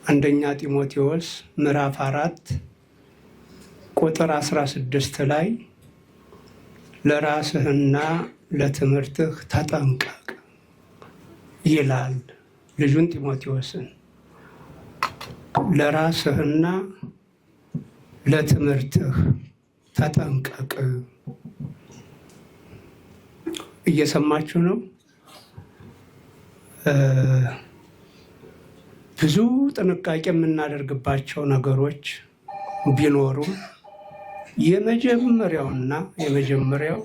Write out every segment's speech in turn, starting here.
አንደኛ ጢሞቴዎስ ምዕራፍ 4 ቁጥር 16 ላይ ለራስህና ለትምህርትህ ተጠንቀቅ ይላል። ልጁን ጢሞቴዎስን ለራስህና ለትምህርትህ ተጠንቀቅ። እየሰማችሁ ነው? ብዙ ጥንቃቄ የምናደርግባቸው ነገሮች ቢኖሩም የመጀመሪያው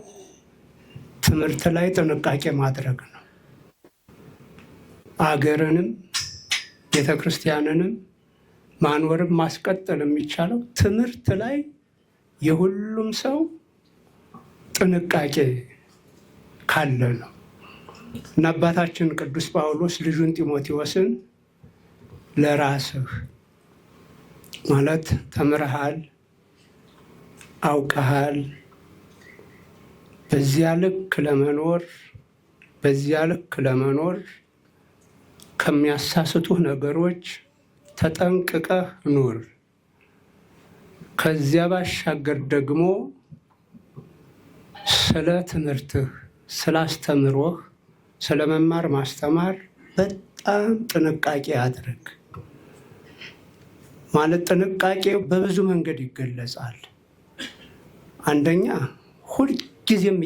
ትምህርት ላይ ጥንቃቄ ማድረግ ነው። አገርንም ቤተክርስቲያንንም ማኖርም ማስቀጠል የሚቻለው ትምህርት ላይ የሁሉም ሰው ጥንቃቄ ካለ ነው እና አባታችን ቅዱስ ጳውሎስ ልጁን ጢሞቴዎስን ለራስህ ማለት ተምረሃል፣ አውቀሃል፣ በዚያ ልክ ለመኖር ከሚያሳስቱህ ነገሮች ተጠንቅቀህ ኑር። ከዚያ ባሻገር ደግሞ ስለ ትምህርትህ፣ ስለ አስተምሮህ፣ ስለ መማር ማስተማር በጣም ጥንቃቄ አድርግ። ማለት ጥንቃቄው በብዙ መንገድ ይገለጻል። አንደኛ ሁልጊዜም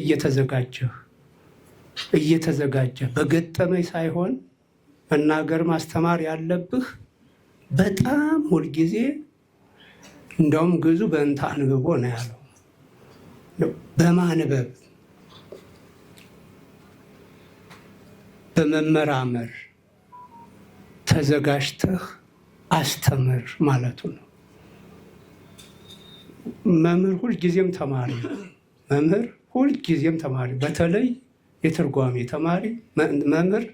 እየተዘጋጀህ በገጠመኝ ሳይሆን መናገር ማስተማር ያለብህ በጣም ሁልጊዜ። እንደውም ግዙ በእንተ አንብቦ ነው ያለው። በማንበብ በመመራመር ተዘጋጅተህ አስተምር ማለቱ ነው። መምህር ሁልጊዜም ተማሪ፣ በተለይ የትርጓሜ ተማሪ መምህር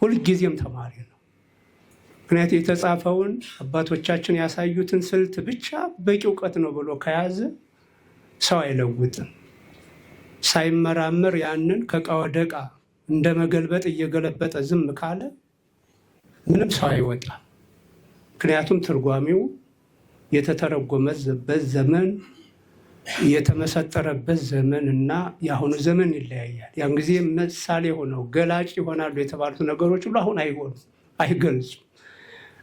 ሁልጊዜም ተማሪ ነው። ምክንያቱም የተጻፈውን አባቶቻችን ያሳዩትን ስልት ብቻ በቂ እውቀት ነው ብሎ ከያዘ ሰው አይለውጥም። ሳይመራመር ያንን ከዕቃ ወደ ዕቃ እንደ መገልበጥ እየገለበጠ ዝም ካለ ምንም ሰው አይወጣም። ምክንያቱም ትርጓሜው የተተረጎመበት ዘመን የተመሰጠረበት ዘመን እና የአሁኑ ዘመን ይለያያል። ያን ጊዜ ምሳሌ ሆነው ገላጭ ይሆናሉ የተባሉት ነገሮች ሁሉ አሁን አይገልጹም።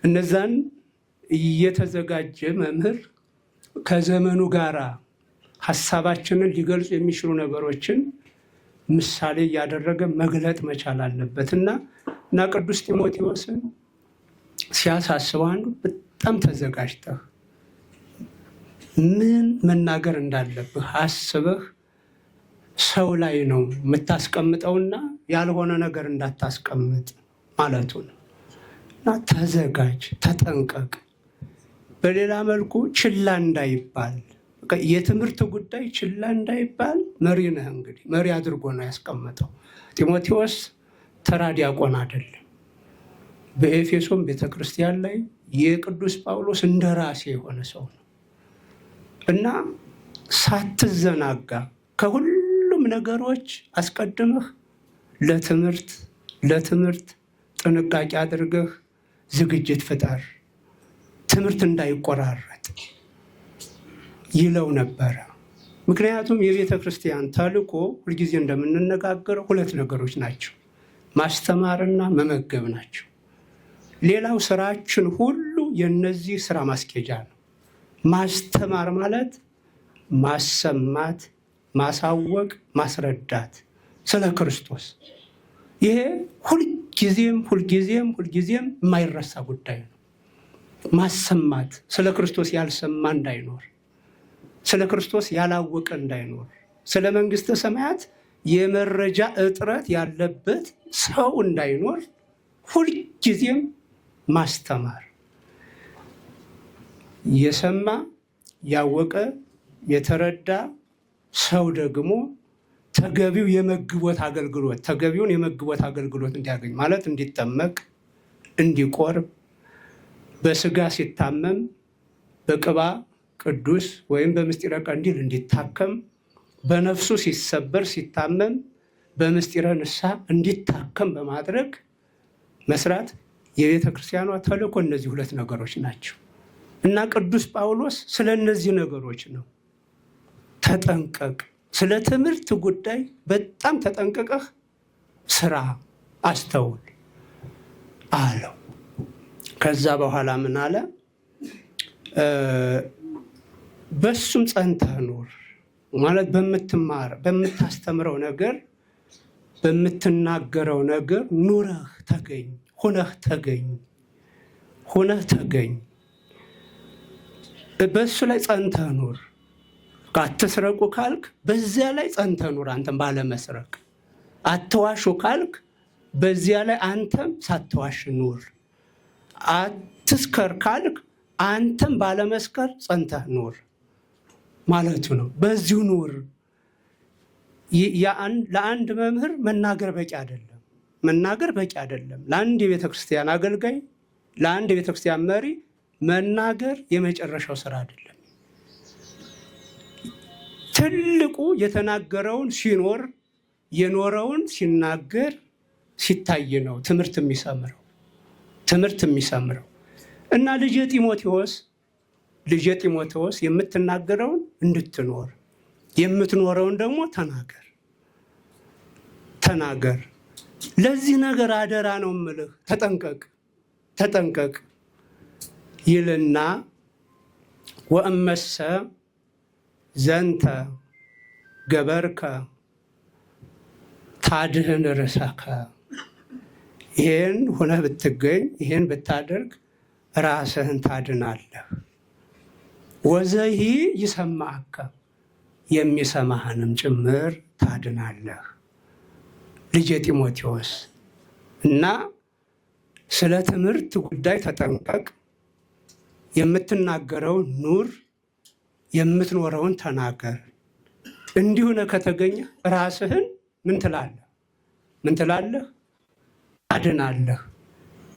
እነዛን እየተዘጋጀ መምህር ከዘመኑ ጋር ሀሳባችንን ሊገልጹ የሚችሉ ነገሮችን ምሳሌ እያደረገ መግለጥ መቻል አለበት እና ቅዱስ ጢሞቴዎስን ሲያሳስበው አንዱ በጣም ተዘጋጅተህ ምን መናገር እንዳለብህ አስበህ ሰው ላይ ነው የምታስቀምጠውና ያልሆነ ነገር እንዳታስቀምጥ ማለቱ ነው እና ተዘጋጅ፣ ተጠንቀቅ። በሌላ መልኩ ችላ እንዳይባል፣ የትምህርት ጉዳይ ችላ እንዳይባል መሪ ነህ። እንግዲህ መሪ አድርጎ ነው ያስቀመጠው። ጢሞቴዎስ ተራ ዲያቆን አይደለም። በኤፌሶን ቤተክርስቲያን ላይ የቅዱስ ጳውሎስ እንደራሴ የሆነ ሰው ነው እና ሳትዘናጋ ከሁሉም ነገሮች አስቀድመህ ለትምህርት ጥንቃቄ አድርገህ ዝግጅት ፍጠር፣ ትምህርት እንዳይቆራረጥ ይለው ነበረ። ምክንያቱም የቤተ ክርስቲያን ተልእኮ ሁልጊዜ እንደምንነጋገረው ሁለት ነገሮች ናቸው፣ ማስተማርና መመገብ ናቸው። ሌላው ስራችን ሁሉ የነዚህ ስራ ማስኬጃ ነው። ማስተማር ማለት ማሰማት፣ ማሳወቅ፣ ማስረዳት ስለ ክርስቶስ። ይሄ ሁልጊዜም የማይረሳ ጉዳይ ነው። ማሰማት፣ ስለ ክርስቶስ ያልሰማ እንዳይኖር፣ ስለ ክርስቶስ ያላወቀ እንዳይኖር፣ ስለ መንግስተ ሰማያት የመረጃ እጥረት ያለበት ሰው እንዳይኖር ሁልጊዜም ማስተማር። የሰማ ያወቀ የተረዳ ሰው ደግሞ ተገቢውን የመግቦት አገልግሎት እንዲያገኝ ማለት እንዲጠመቅ፣ እንዲቆርብ፣ በስጋ ሲታመም በቅባ ቅዱስ ወይም በምስጢረ ቀንዲል እንዲታከም፣ በነፍሱ ሲሰበር ሲታመም በምስጢረ ንስሐ እንዲታከም በማድረግ መስራት የቤተ ክርስቲያኗ ተልእኮ እነዚህ ሁለት ነገሮች ናቸው እና ቅዱስ ጳውሎስ ስለ እነዚህ ነገሮች ነው ተጠንቀቅ፣ ስለ ትምህርት ጉዳይ በጣም ተጠንቀቀህ ስራ፣ አስተውል አለው። ከዛ በኋላ ምን አለ? በሱም ጸንተህ ኑር ማለት በምታስተምረው ነገር፣ በምትናገረው ነገር ኑረህ ተገኝ፣ ሁነህ ተገኝ። በሱ ላይ ጸንተህ ኑር። አትስረቁ ካልክ በዚያ ላይ ጸንተህ ኑር፣ አንተም ባለመስረቅ። አትዋሹ ካልክ በዚያ ላይ አንተም ሳትዋሽ ኑር። አትስከር ካልክ አንተም ባለመስከር ጸንተህ ኑር ማለቱ ነው። በዚሁ ኑር። ለአንድ መምህር መናገር በቂ አይደለም። ለአንድ የቤተ ክርስቲያን አገልጋይ፣ ለአንድ የቤተ ክርስቲያን መሪ መናገር የመጨረሻው ስራ አይደለም። ትልቁ የተናገረውን ሲኖር፣ የኖረውን ሲናገር ሲታይ ነው ትምህርት የሚሰምረው እና ልጄ ጢሞቴዎስ የምትናገረውን እንድትኖር፣ የምትኖረውን ደግሞ ተናገር። ለዚህ ነገር አደራ ነው የምልህ፣ ተጠንቀቅ ይልና ወእመሰ ዘንተ ገበርከ ታድህን ርእሰከ፣ ይህን ሆነህ ብትገኝ፣ ይህን ብታደርግ ራስህን ታድናለህ። ወዘሂ ይሰማዕከ፣ የሚሰማህንም ጭምር ታድናለህ። ልጄ ጢሞቴዎስ እና ስለ ትምህርት ጉዳይ ተጠንቀቅ፣ የምትናገረውን ኑር፣ የምትኖረውን ተናገር። እንዲሁነ ከተገኘ ራስህን ምን ትላለህ? ታድናለህ።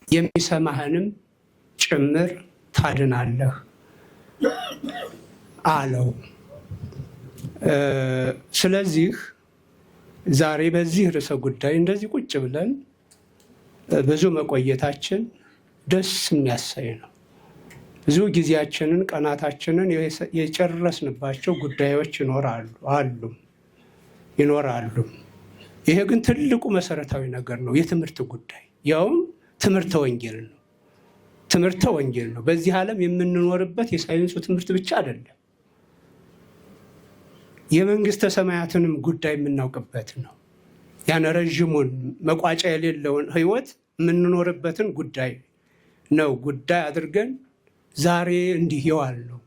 የሚሰማህንም ጭምር ታድናለህ አለው። ስለዚህ ዛሬ በዚህ ርዕሰ ጉዳይ እንደዚህ ቁጭ ብለን ብዙ መቆየታችን ደስ የሚያሳይ ነው። ብዙ ጊዜያችንን፣ ቀናታችንን የጨረስንባቸው ጉዳዮች ይኖራሉ። ይሄ ግን ትልቁ መሰረታዊ ነገር ነው፣ የትምህርት ጉዳይ። ያውም ትምህርተ ወንጌል ነው። በዚህ ዓለም የምንኖርበት የሳይንሱ ትምህርት ብቻ አይደለም፣ የመንግስተ ሰማያትንም ጉዳይ የምናውቅበት ነው። ያን ረዥሙን መቋጫ የሌለውን ህይወት የምንኖርበትን ጉዳይ አድርገን ዛሬ እንዲህ የዋል ነው።